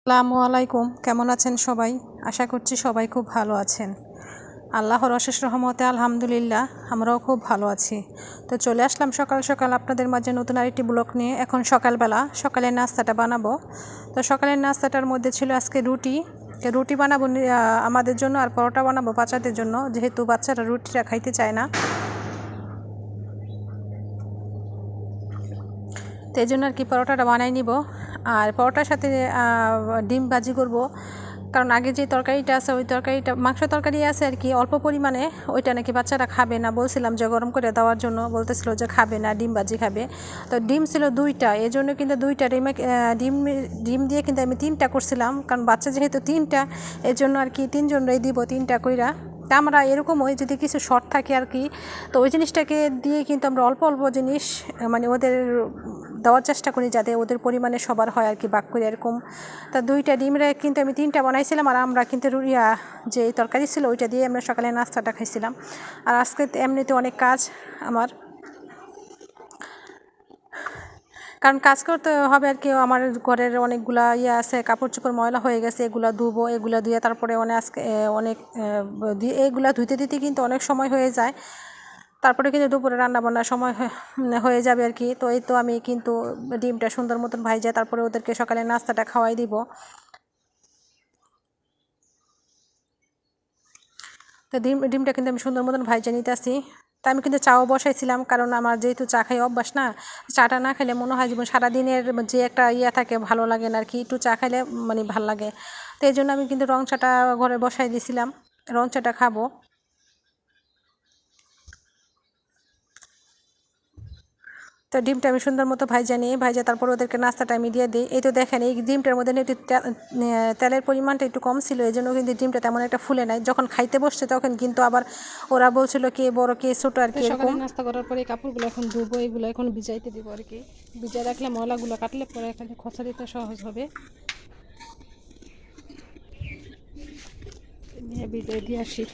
আসসালামু আলাইকুম। কেমন আছেন সবাই? আশা করছি সবাই খুব ভালো আছেন। আল্লাহর অশেষ রহমতে আলহামদুলিল্লাহ আমরাও খুব ভালো আছি। তো চলে আসলাম সকাল সকাল আপনাদের মাঝে নতুন আরেকটি ব্লগ নিয়ে। এখন সকালবেলা সকালের নাস্তাটা বানাবো। তো সকালের নাস্তাটার মধ্যে ছিল আজকে রুটি। রুটি বানাবো আমাদের জন্য, আর পরোটা বানাবো বাচ্চাদের জন্য, যেহেতু বাচ্চারা রুটিটা খাইতে চায় না। তো এই জন্য আর কি পরোটাটা বানাই নিব। আর পরোটার সাথে ডিম ভাজি করব, কারণ আগে যে তরকারিটা আছে ওই তরকারিটা মাংস তরকারি আছে আর কি অল্প পরিমাণে, ওইটা নাকি বাচ্চারা খাবে না। বলছিলাম যে গরম করে দেওয়ার জন্য, বলতেছিল যে খাবে না, ডিম ভাজি খাবে। তো ডিম ছিল দুইটা, এই জন্য কিন্তু দুইটা ডিম দিয়ে কিন্তু আমি তিনটা করছিলাম, কারণ বাচ্চা যেহেতু তিনটা, এই জন্য আর কি তিনজনরাই দিব তিনটা কইরা। তা আমরা এরকম ওই যদি কিছু শর্ট থাকে আর কি, তো ওই জিনিসটাকে দিয়ে কিন্তু আমরা অল্প অল্প জিনিস মানে ওদের দেওয়ার চেষ্টা করি, যাতে ওদের পরিমাণে সবার হয় আর কি বাক করে এরকম। তা দুইটা ডিমরে কিন্তু আমি তিনটা বানাইছিলাম, আর আমরা কিন্তু যে তরকারি ছিল ওইটা দিয়ে আমরা সকালে নাস্তাটা খাইছিলাম। আর আজকে এমনিতে অনেক কাজ আমার, কারণ কাজ করতে হবে আর কি। আমার ঘরের অনেকগুলা আছে, কাপড় চোপড় ময়লা হয়ে গেছে, এগুলো ধুবো, এগুলো ধুয়ে তারপরে আজকে অনেক এগুলো ধুতে দিতে কিন্তু অনেক সময় হয়ে যায়। তারপরে কিন্তু দুপুরে রান্নাবান্নার সময় হয়ে যাবে আর কি। তো এই তো আমি কিন্তু ডিমটা সুন্দর মতন ভাইজা তারপরে ওদেরকে সকালে নাস্তাটা খাওয়াই দিব। তো ডিমটা কিন্তু আমি সুন্দর মতন ভাইজা নিতেছি। তা আমি কিন্তু চাও বসাইছিলাম, কারণ আমার যেহেতু চা খাই অভ্যাস না, চাটা না খেলে মনে হয় যেমন সারাদিনের যে একটা থাকে ভালো লাগে না আর কি, একটু চা খাইলে মানে ভাল লাগে। তো এই জন্য আমি কিন্তু রং চাটা ঘরে বসাই দিয়েছিলাম, রং চাটা খাবো। তো ডিমটা আমি সুন্দর মতো ভাইজা তারপর ওদেরকে নাস্তাটা আমি দিয়ে দিই। এই তো দেখেন, এই ডিমটার মধ্যে একটু তেলের পরিমাণটা একটু কম ছিল, এই জন্য কিন্তু ডিমটা তেমন একটা ফুলে নাই। যখন খাইতে বসছে তখন কিন্তু আবার ওরা বলছিল কে বড় কে ছোটো আর কি। সকালে নাস্তা করার পরে কাপড়গুলো এখন ধুবো, এগুলো এখন ভিজাইতে দিব আর কি। ভিজাই রাখলে ময়লাগুলো কাটলে পরে এখানে খোঁচা দিতে সহজ হবে। ভিজাই দিয়ে আসি।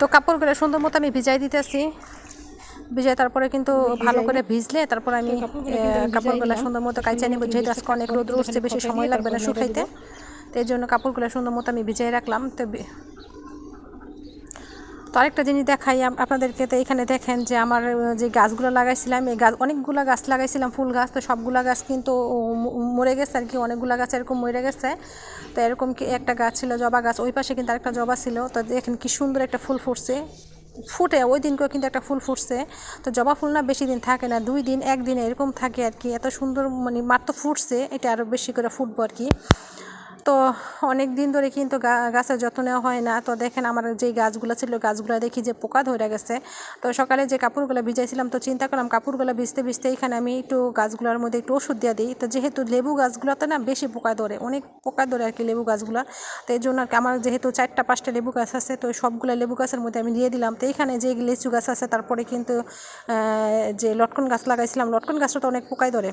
তো কাপড়গুলো সুন্দর মতো আমি ভিজাই দিতেছি। ভিজাই তারপরে কিন্তু ভালো করে ভিজলে তারপর আমি কাপড়গুলো সুন্দর মতো কাইচা নিব, যেহেতু আজকে অনেক রোদ উঠছে, বেশি সময় লাগবে না শুকাইতে। তো এই জন্য কাপড়গুলো সুন্দর মতো আমি ভিজাই রাখলাম। তো আরেকটা জিনিস দেখাই আপনাদেরকে। তো এখানে দেখেন যে আমার যে গাছগুলো লাগাইছিলাম, এই গাছ অনেকগুলো গাছ লাগাইছিলাম, ফুল গাছ। তো সবগুলো গাছ কিন্তু মরে গেছে আর কি, অনেকগুলো গাছ এরকম মরে গেছে। তো এরকম কি একটা গাছ ছিল জবা গাছ, ওই পাশে কিন্তু আরেকটা জবা ছিল। তো দেখেন কি সুন্দর একটা ফুল ফুটছে, ওই দিনকেও কিন্তু একটা ফুল ফুটছে। তো জবা ফুল না বেশি দিন থাকে না, 2 দিন 1 দিন এরকম থাকে আর কি। এত সুন্দর মানে মাত্র ফুটছে, এটা আরও বেশি করে ফুটবো আর কি। তো অনেক দিন ধরে কিন্তু গাছের যত্ন নেওয়া হয় না। তো দেখেন আমার যেই গাছগুলো ছিল, গাছগুলো দেখি যে পোকা ধরে গেছে। তো সকালে যে কাপড়গুলো ভিজাইছিলাম, তো চিন্তা করলাম কাপড়গুলো ভিজতে ভিজতে এখানে আমি একটু গাছগুলোর মধ্যে একটু ওষুধ দিয়ে দিই। তো যেহেতু লেবু গাছগুলোতে না বেশি পোকা ধরে, অনেক পোকা ধরে আর কি লেবু গাছগুলো। তো এই জন্য আমার যেহেতু 4টা 5টা লেবু গাছ আছে, তো সবগুলো লেবু গাছের মধ্যে আমি দিয়ে দিলাম। তো এখানে যে লিচু গাছ আছে, তারপরে কিন্তু যে লটকন গাছ লাগাইছিলাম, লটকন গাছটা তো অনেক পোকাই ধরে,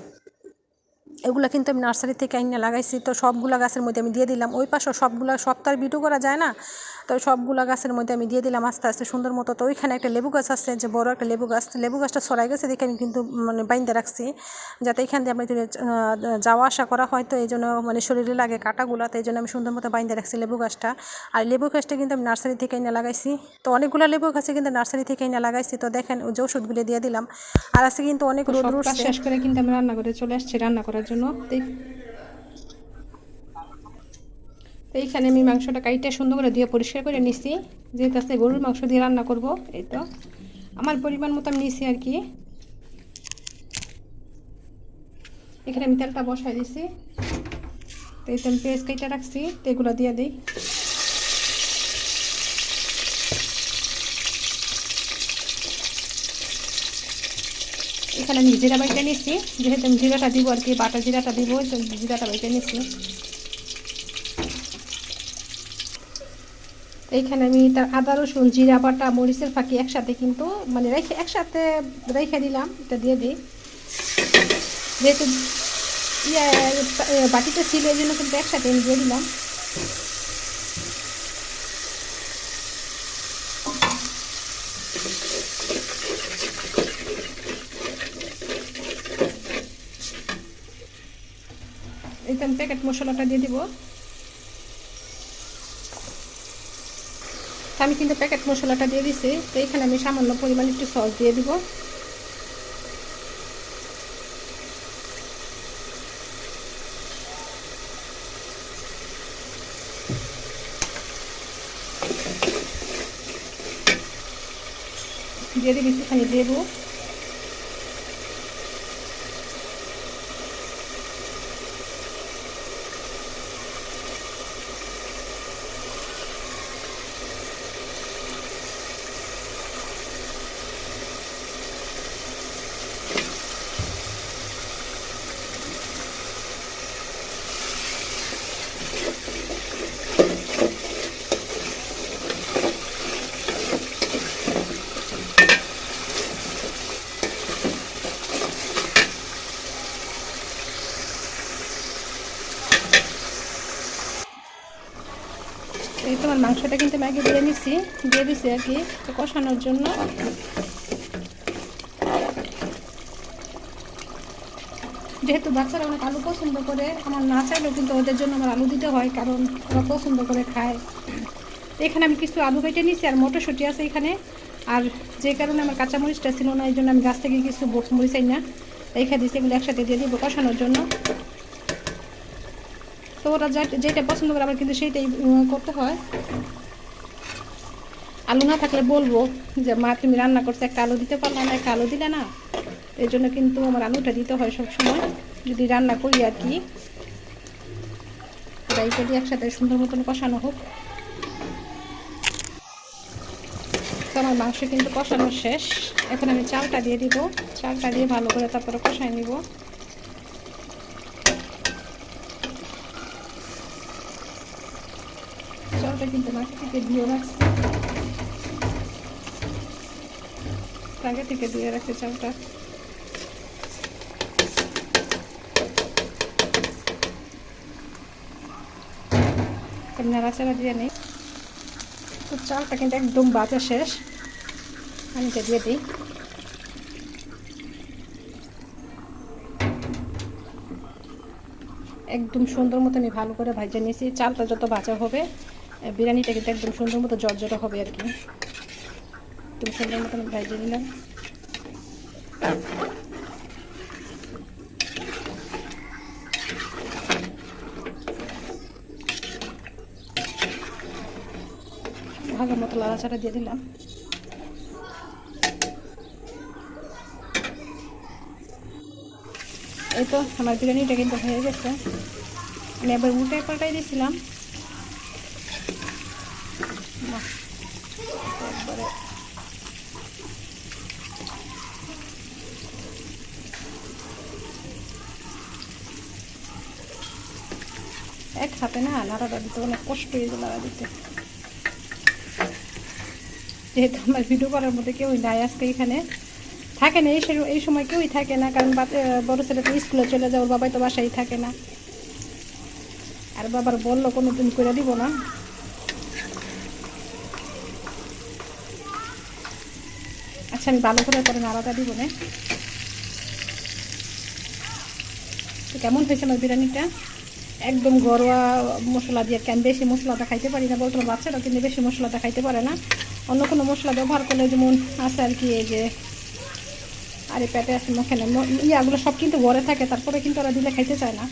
এগুলো কিন্তু আমি নার্সারি থেকে আইনে লাগাইছি। তো সবগুলা গাছের মধ্যে আমি দিয়ে দিলাম। ওই পাশেও সব তো আর ভিডিও করা যায় না, তো সবগুলা গাছের মধ্যে আমি দিয়ে দিলাম আস্তে আস্তে সুন্দর মতো। তো ওইখানে একটা লেবু গাছ আছে, যে বড় একটা লেবু গাছটা ছড়াই গেছে দেখে আমি কিন্তু মানে বাইন্দা রাখছি, যাতে এখান দিয়ে আমরা যাওয়া আসা করা হয়। তো এই জন্য মানে শরীরে লাগে কাঁটাগুলো, তো এই জন্য আমি সুন্দর মতো বাইন্দা রাখছি লেবু গাছটা। আর লেবু গাছটা কিন্তু আমি নার্সারি থেকে এনে লাগাইছি। তো অনেকগুলো লেবু গাছে কিন্তু নার্সারি থেকে এনে লাগাইছি। তো দেখেন ওই যে ওষুধগুলো দিয়ে দিলাম। আর আজকে কিন্তু অনেক রোদ উঠছে। শেষ করে কিন্তু আমি রান্না করে চলে আসছি রান্না করার জন্য। তো এইখানে আমি মাংসটা কাইটে সুন্দর করে দিয়ে পরিষ্কার করে নিছি, যেহেতু আজকে গরুর মাংস দিয়ে রান্না করব। এই তো আমার পরিমাণ মতো আমি নিছি আর কি। এখানে আমি তেলটা বসাই দিছি। তো এই তো আমি পেঁয়াজ কেটে রাখছি, তো এগুলো দিয়ে দিই। এখানে আমি জিরা বাইটা নিচ্ছি, যেহেতু আমি জিরাটা দিব আর কি, বাটা জিরাটা দিব, তো জিরাটা বাইটা নিচ্ছি। এইখানে আমি তার আদা রসুন জিরা বাটা মরিচের ফাঁকি একসাথে কিন্তু মানে একসাথে রেখে দিলাম, এটা দিয়ে দিই। যেহেতু বাটিতে ছিল, এই জন্য কিন্তু একসাথে আমি দিয়ে দিলাম। এইখানে প্যাকেট মশলাটা দিয়ে দিব। আমি কিন্তু প্যাকেট মশলাটা দিয়ে দিছি। তো এখানে আমি সামান্য পরিমাণ একটু সস দিয়ে দিব। দিয়ে দিব একটুখানি দেবো। এই তোমার মাংসটা কিন্তু আমি আগে দিয়ে দিছি আর কি কষানোর জন্য। যেহেতু বাচ্চারা অনেক আলু পছন্দ করে, আমার না চাইলেও কিন্তু ওদের জন্য আমার আলু দিতে হয়, কারণ ওরা পছন্দ করে খায়। এখানে আমি কিছু আলু কেটে নিয়েছি আর মটরশুঁটি আছে এখানে। আর যে কারণে আমার কাঁচামরিচটা ছিল না, এই জন্য আমি গাছ থেকে কিছু মরিচ চাই না রেখে দিয়েছি, এগুলো একসাথে দিয়ে দিব কষানোর জন্য। তো ওরা যেটা পছন্দ করে আবার কিন্তু সেইটাই করতে হয়। আলু না থাকলে বলবো যে মা তুমি রান্না করছো, একটা আলু দিতে পারলে না, একটা আলু দিলে না। এই জন্য কিন্তু আমার আলুটা দিতে হয় সবসময় যদি রান্না করি আর কি। এইটা দিয়ে একসাথে সুন্দর মতন কষানো হোক। তো আমার মাংস কিন্তু কষানো শেষ। এখন আমি চালটা দিয়ে দিব। চালটা দিয়ে ভালো করে তারপরে কষাই নিব। চালটা কিন্তু মাটি থেকে দিয়ে রাখছি, আগে থেকে দিয়ে রাখছি চালটা। নাড়াচাড়া দিয়ে নিই। তো চালটা কিন্তু একদম ভাজা শেষ, আমি এটা দিয়ে দিই। একদম সুন্দর মতো আমি ভালো করে ভাজা নিয়েছি। চালটা যত ভাজা হবে বিরিয়ানিটা কিন্তু একদম সুন্দর মতো জর্জরা হবে আর কি। একদম সুন্দর মতো আমি ভাজা নিলাম। ভালো মতো নাড়াচাড়া দিয়ে দিলাম। এই তো আমার বিরিয়ানিটা কিন্তু হয়ে গেছে। আমি এবার উল্টাই পাল্টাই দিয়েছিলাম। একবারে এক হাতে না নাড়াটা দিতে অনেক কষ্ট হয়ে যায় নাড়া দিতে। যেহেতু আমার ভিডিও করার মধ্যে কেউই নাই আজকে, এখানে থাকে না এই সময় কেউই থাকে না, কারণ বড় ছেলে তো স্কুলে চলে যায়, ওর বাবাই তো বাসায় থাকে না। আর বাবার বললো কোনো দিন করে দিব না। আচ্ছা আমি ভালো করে পরে নাড়াটা দিব না। তো কেমন হয়েছে আমার বিরিয়ানিটা? একদম ঘরোয়া মশলা দিয়ে, কেন বেশি মশলাটা খাইতে পারি না, বলতো বাচ্চারা কিন্তু বেশি মশলাটা খাইতে পারে না। অন্য কোনো মশলা ব্যবহার করলে যেমন আছে আর কি, এই যে আরে পেটে আছে মুখে না ইয়াগুলো সব কিন্তু ঘরে থাকে, তারপরে কিন্তু ওরা দিলে খাইতে চায় না।